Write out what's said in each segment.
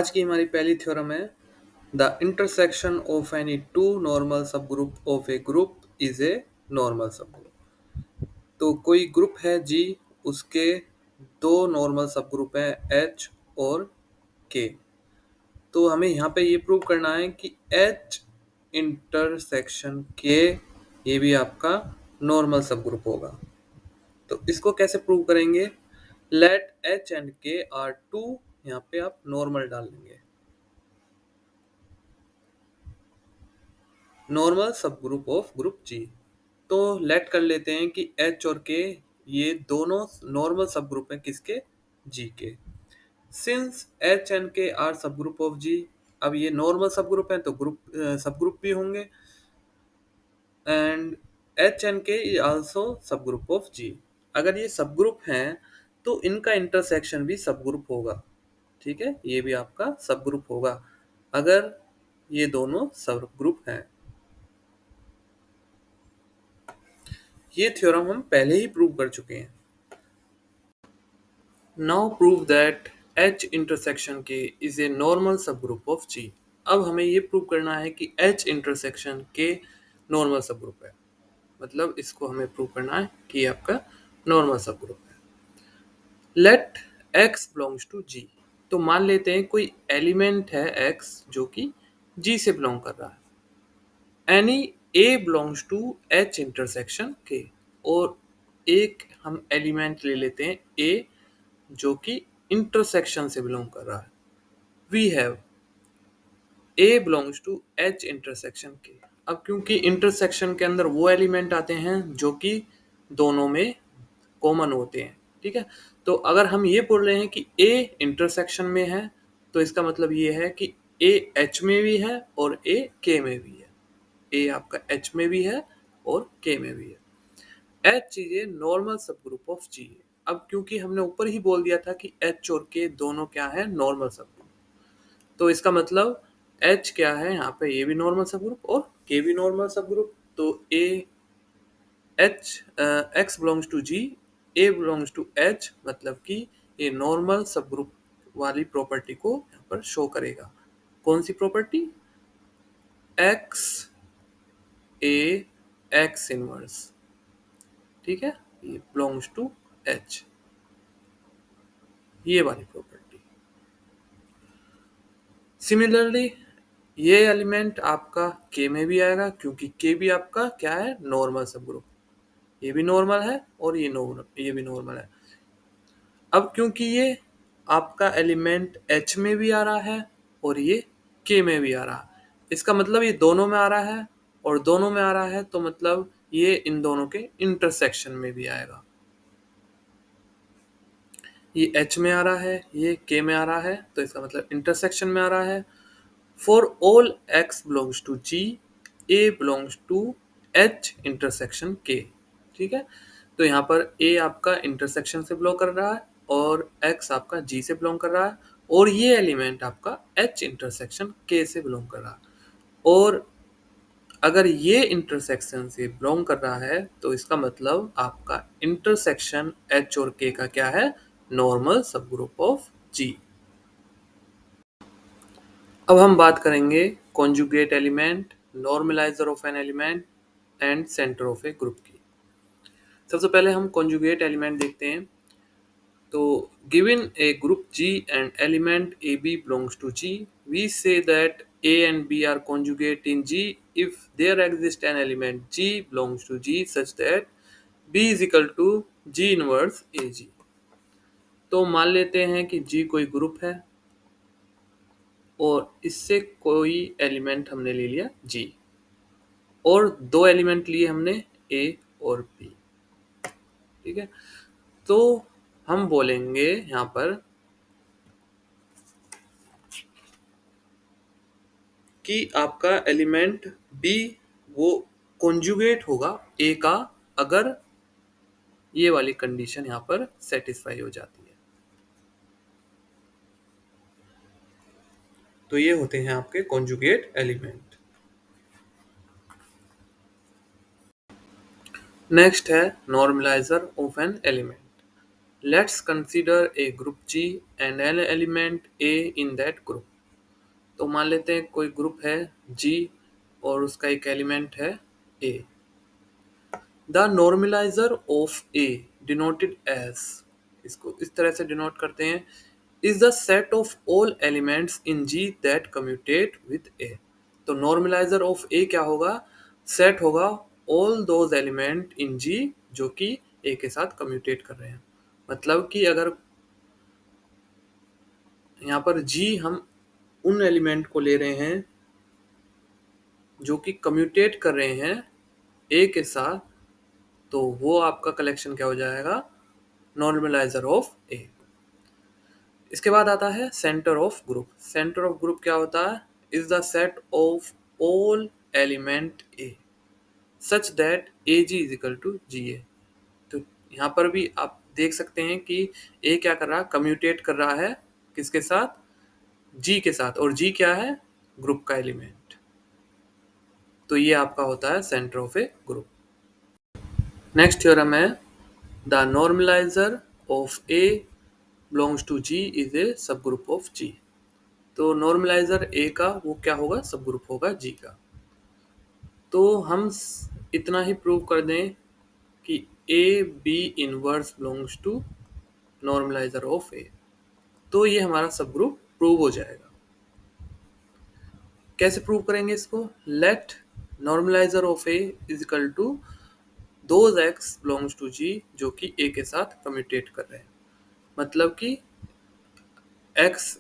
आज की हमारी पहली थ्योरम है the intersection of any two normal सब group of a group is a normal सब ग्रुप। तो कोई ग्रुप है जी, उसके दो नॉर्मल सब ग्रुप हैं एच और के। तो हमें यहाँ पे ये प्रूव करना है कि एच इंटरसेक्शन के ये भी आपका नॉर्मल सब ग्रुप होगा। तो इसको कैसे प्रूव करेंगे? लेट एच एंड के आर टू, यहाँ पे आप नॉर्मल डाल देंगे, नॉर्मल सब ग्रुप ऑफ ग्रुप जी। तो लेट कर लेते हैं कि एच और के ये दोनों नॉर्मल सब ग्रुप हैं किसके? जी के। सिंस एच एंड के आर सब ग्रुप ऑफ जी, अब ये नॉर्मल सब ग्रुप हैं तो ग्रुप सब ग्रुप भी होंगे, एंड एच एंड के आल्सो सब ग्रुप ऑफ जी। अगर ये सब ग्रुप हैं तो इनका इंटरसेक्शन भी सब ग्रुप होगा। ठीक है, ये भी आपका सब ग्रुप होगा अगर ये दोनों सब ग्रुप हैं। ये थ्योरम हम पहले ही प्रूव कर चुके हैं। Now prove that H intersection के इज ए नॉर्मल सब ग्रुप ऑफ G। अब हमें ये प्रूव करना है कि H इंटरसेक्शन के नॉर्मल सब ग्रुप है, मतलब इसको हमें प्रूव करना है कि ये आपका नॉर्मल सब ग्रुप है। Let X belongs to G। तो मान लेते हैं कोई एलिमेंट है X जो कि G से बिलोंग कर रहा है। Any A belongs to H intersection K, और एक हम एलिमेंट ले लेते हैं A जो कि इंटरसेक्शन से बिलोंग कर रहा है। We have A belongs to H intersection K. अब क्योंकि इंटरसेक्शन के अंदर वो एलिमेंट आते हैं जो कि दोनों में कॉमन होते हैं, ठीक है। तो अगर हम ये बोल रहे हैं कि ए इंटरसेक्शन में है तो इसका मतलब ये है कि ए एच में भी है और ए के में भी है। ए आपका एच में भी है और के में भी है। एच चीजें नॉर्मल सब ग्रुप ऑफ जी है। अब क्योंकि हमने ऊपर ही बोल दिया था कि एच और के दोनों क्या है? नॉर्मल सब ग्रुप। तो इसका मतलब एच क्या है यहाँ पे? ये भी नॉर्मल सब ग्रुप और के भी नॉर्मल सब ग्रुप। तो A H X belongs to G, A belongs to H, मतलब कि ये नॉर्मल सब ग्रुप वाली प्रॉपर्टी को यहाँ पर शो करेगा। कौन सी प्रॉपर्टी? एक्स ए एक्स इनवर्स, ठीक है, ये बिलोंग्स टू एच, ये वाली प्रॉपर्टी। सिमिलरली ये एलिमेंट आपका के में भी आएगा क्योंकि के भी आपका क्या है? नॉर्मल सब ग्रुप। ये भी नॉर्मल है और ये भी नॉर्मल है। अब क्योंकि ये आपका एलिमेंट एच में भी आ रहा है और ये के में भी आ रहा है, इसका मतलब ये दोनों में आ रहा है, और दोनों में आ रहा है तो मतलब ये इन दोनों के इंटरसेक्शन में भी आएगा। ये एच में आ रहा है, ये के में आ रहा है, तो इसका मतलब इंटरसेक्शन में आ रहा है। For all x belongs to G, A belongs to H intersection K, ठीक है। तो यहाँ पर ए आपका इंटरसेक्शन से बिलोंग कर रहा है और एक्स आपका जी से बिलोंग कर रहा है, और ये एलिमेंट आपका एच इंटरसेक्शन के से बिलोंग कर रहा है। और अगर ये इंटरसेक्शन से बिलोंग कर रहा है तो इसका मतलब आपका इंटरसेक्शन एच और के का क्या है? नॉर्मल सब ग्रुप ऑफ जी। अब हम बात करेंगे conjugate element, normaliser of an element and centre of a group की। सबसे पहले हम कॉन्जुगेट एलिमेंट देखते हैं। तो given A group G and element AB belongs to G, we say that A and B are conjugate in G if there exists an element G belongs to G such that B is equal to G inverse AG। तो मान लेते हैं कि G कोई group है और इससे कोई एलिमेंट हमने ले लिया G, और दो एलिमेंट लिए हमने A और B, ठीक है। तो हम बोलेंगे यहाँ पर कि आपका एलिमेंट बी वो कॉन्जुगेट होगा ए का अगर ये वाली कंडीशन यहाँ पर सेटिस्फाई हो जाती है। तो ये होते हैं आपके कॉन्जुगेट एलिमेंट। नेक्स्ट है normalizer of an element. Let's consider a group G and an element A in that group. तो मान लेते हैं कोई ग्रुप है G और उसका एक एलिमेंट है A। The normaliser of A denoted as, इसको इस तरह से डिनोट करते हैं, is the set of all elements in G that commute with A। तो नॉर्मलाइजर ऑफ A क्या होगा? सेट होगा all those element in G जो कि A के साथ कम्यूटेट कर रहे हैं। मतलब कि अगर यहाँ पर G हम उन एलिमेंट को ले रहे हैं जो कि कम्यूटेट कर रहे हैं A के साथ, तो वो आपका कलेक्शन क्या हो जाएगा? Normaliser of A। इसके बाद आता है centre of group. Centre of group क्या होता है? Is the set of all element A such that AG is equal to GA। तो यहाँ पर भी आप देख सकते हैं कि A क्या कर रहा है? कम्यूटेट कर रहा है किसके साथ? G के साथ, और G क्या है? ग्रुप का एलिमेंट। तो ये आपका होता है centre of a group. Next theorem है the normaliser of A belongs to G is a subgroup of G। तो नॉर्मलाइजर A का वो क्या होगा? सब ग्रुप होगा G का। तो हम इतना ही प्रूव कर दें कि A B inverse belongs to normalizer of A, तो ये हमारा सब ग्रुप प्रूव हो जाएगा। कैसे प्रूव करेंगे इसको? Let normalizer of A is equal to those x belongs to G जो कि A के साथ कम्यूटेट कर रहे हैं। मतलब कि x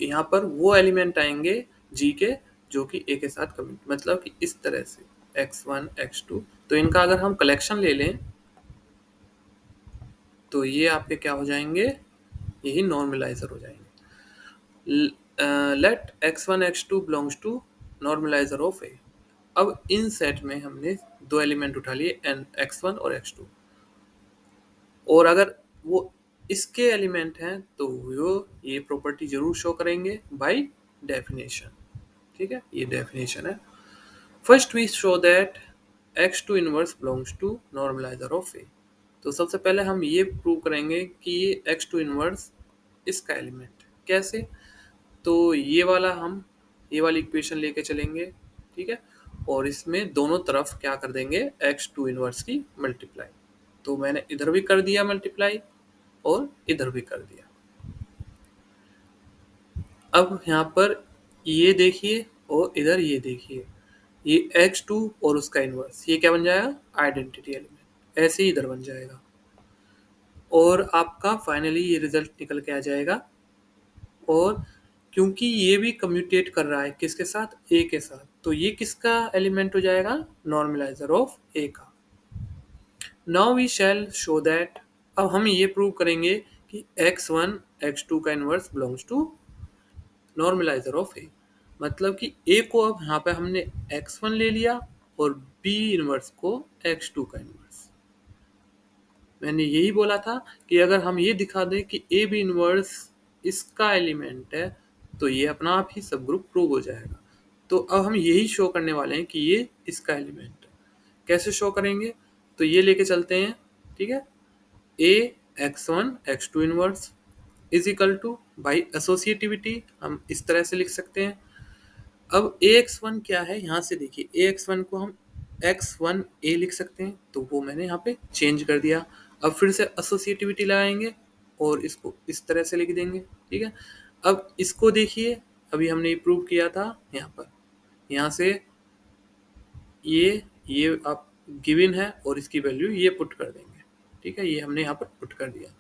यहाँ पर वो एलिमेंट आएंगे G के जो कि A के साथ कम्यूट, मतलब कि इस तरह से x1 x2। तो इनका अगर हम कलेक्शन ले लें तो ये आपके क्या हो जाएंगे? यही नॉर्मलाइजर हो जाएंगे। Let x1 x2 belongs to normalizer of A। अब इन सेट में हमने दो एलिमेंट उठा लिए x1 और x2, और अगर वो इसके एलिमेंट हैं तो वो ये प्रॉपर्टी जरूर शो करेंगे बाय डेफिनेशन। ठीक है, ये डेफिनेशन है। First we show that x2 inverse belongs to normalizer of A। तो सबसे पहले हम ये प्रूव करेंगे कि ये x2 इनवर्स इसका एलिमेंट। कैसे? तो ये वाली इक्वेशन लेके चलेंगे, ठीक है, और इसमें दोनों तरफ क्या कर देंगे? x2 इनवर्स की मल्टीप्लाई। तो मैंने इधर भी कर दिया मल्टीप्लाई और इधर भी कर दिया। अब यहाँ पर ये देखिए और इधर ये देखिए, ये x2 और उसका इनवर्स, ये क्या बन जाएगा? Identity element. ऐसे ही इधर बन जाएगा और आपका फाइनली ये रिजल्ट निकल के आ जाएगा। और क्योंकि ये भी कम्यूटेट कर रहा है किसके साथ? A के साथ, तो ये किसका एलिमेंट हो जाएगा? नॉर्मलाइजर ऑफ A का। Now we shall show that, अब हम ये प्रूव करेंगे कि x1 x2 का inverse belongs to normalizer of A। मतलब कि A को अब यहाँ पे हमने x1 ले लिया और B इनवर्स को x2 का इनवर्स। मैंने यही बोला था कि अगर हम ये दिखा दें कि ए बी इनवर्स इसका एलिमेंट है तो ये अपना आप ही सब ग्रुप प्रूव हो जाएगा। तो अब हम यही शो करने वाले हैं कि ये इसका एलिमेंट है। कैसे शो करेंगे? तो ये लेके चलते हैं, ठीक है। A x1 x2 inverse is equal to, by associativity हम इस तरह से लिख सकते हैं। अब ax1 क्या है? यहाँ से देखिए ax1 को हम x1a लिख सकते हैं, तो वो मैंने यहाँ पे चेंज कर दिया। अब फिर से एसोसिएटिविटी लगाएंगे और इसको इस तरह से लिख देंगे, ठीक है। अब इसको देखिए, अभी हमने प्रूव किया था यहाँ पर, यहाँ से ये आप गिवन है और इसकी वैल्यू ये पुट कर देंगे, ठीक है। ये हमने यहाँ पर पुट कर दिया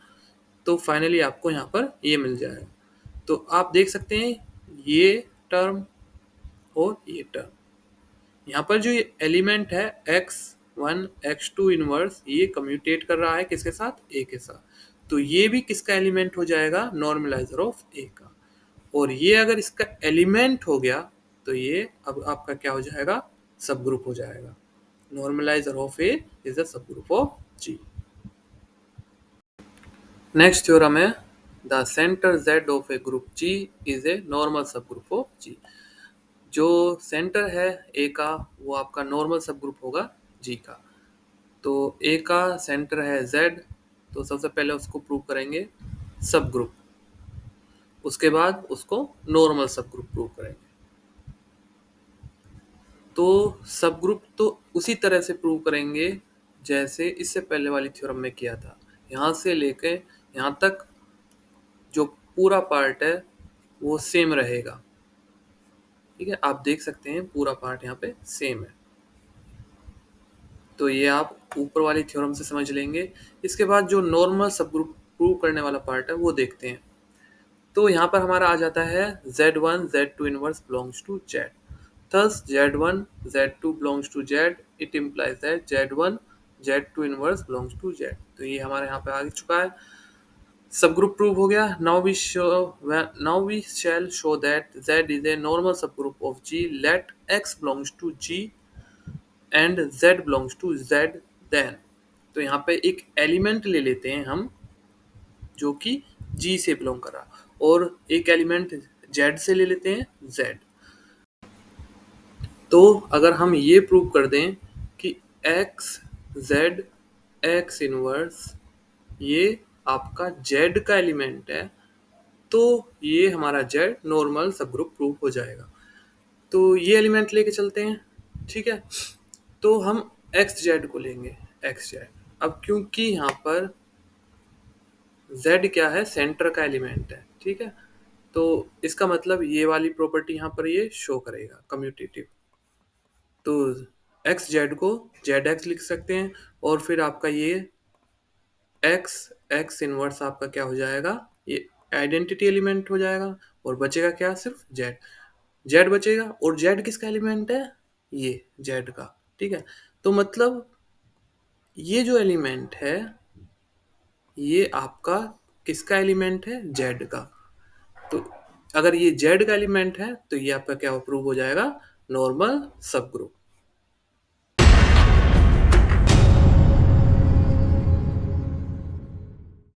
तो फाइनली आपको यहाँ पर ये मिल जाएगा। तो आप देख सकते हैं ये टर्म और ये टर्म, यहाँ पर जो ये एलिमेंट है x1 x2 इनवर्स, ये कम्यूटेट कर रहा है किसके साथ? A के साथ। तो ये भी किसका एलिमेंट हो जाएगा? नॉर्मलाइजर ऑफ A का। और ये अगर इसका एलिमेंट हो गया तो ये अब आपका क्या हो जाएगा? सब ग्रुप हो जाएगा। Normaliser of A is a subgroup of G। Next theorem है the centre Z of a group G is a normal सब ग्रुप ऑफ G। जो सेंटर है A का वो आपका नॉर्मल सब ग्रुप होगा G का। तो A का सेंटर है Z, तो सबसे पहले उसको प्रूव करेंगे सब ग्रुप, उसके बाद उसको नॉर्मल सब ग्रुप प्रूव करेंगे। तो सब ग्रुप तो उसी तरह से प्रूव करेंगे जैसे इससे पहले वाली थ्योरम में किया था। यहाँ से लेके यहाँ तक जो पूरा पार्ट है वो सेम रहेगा। ठीक है, आप देख सकते हैं पूरा पार्ट यहाँ पे सेम है। तो ये आप ऊपर वाली थ्योरम से समझ लेंगे। इसके बाद जो नॉर्मल सब ग्रुप प्रूव करने वाला पार्ट है वो देखते हैं। तो यहाँ पर हमारा आ जाता है Z1 Z2 inverse belongs to Z। Thus Z1 Z2 belongs to Z. It implies that Z1 Z2 inverse belongs to Z. तो ये हमारे यहाँ पे आ चुका है। सब ग्रुप प्रूव हो गया। Now we shall show that Z is a normal subgroup of G. Let X belongs to G and Z belongs to Z. Then तो यहाँ पे एक एलिमेंट ले लेते हैं हम जो कि G से बिलोंग कर रहा, और एक एलिमेंट Z से ले लेते हैं Z। तो अगर हम ये प्रूव कर दें कि x z x इनवर्स ये आपका z का एलिमेंट है, तो ये हमारा z नॉर्मल सब ग्रुप प्रूव हो जाएगा। तो ये एलिमेंट लेके चलते हैं। ठीक है, तो हम एक्स जेड को लेंगे, एक्स जेड। अब क्योंकि यहाँ पर z क्या है, सेंटर का एलिमेंट है। ठीक है, तो इसका मतलब ये वाली प्रॉपर्टी यहाँ पर ये शो करेगा, कम्यूटेटिव। तो एक्स जेड को जेड एक्स लिख सकते हैं, और फिर आपका ये एक्स एक्स इनवर्स आपका क्या हो जाएगा, ये आइडेंटिटी एलिमेंट हो जाएगा, और बचेगा क्या, सिर्फ जेड। जेड बचेगा, और जेड किसका एलिमेंट है, ये जेड का। ठीक है, तो मतलब ये जो एलिमेंट है ये आपका किसका एलिमेंट है, जेड का। तो अगर ये जेड का एलिमेंट है तो ये आपका क्या प्रूव हो जाएगा, नॉर्मल सब ग्रुप।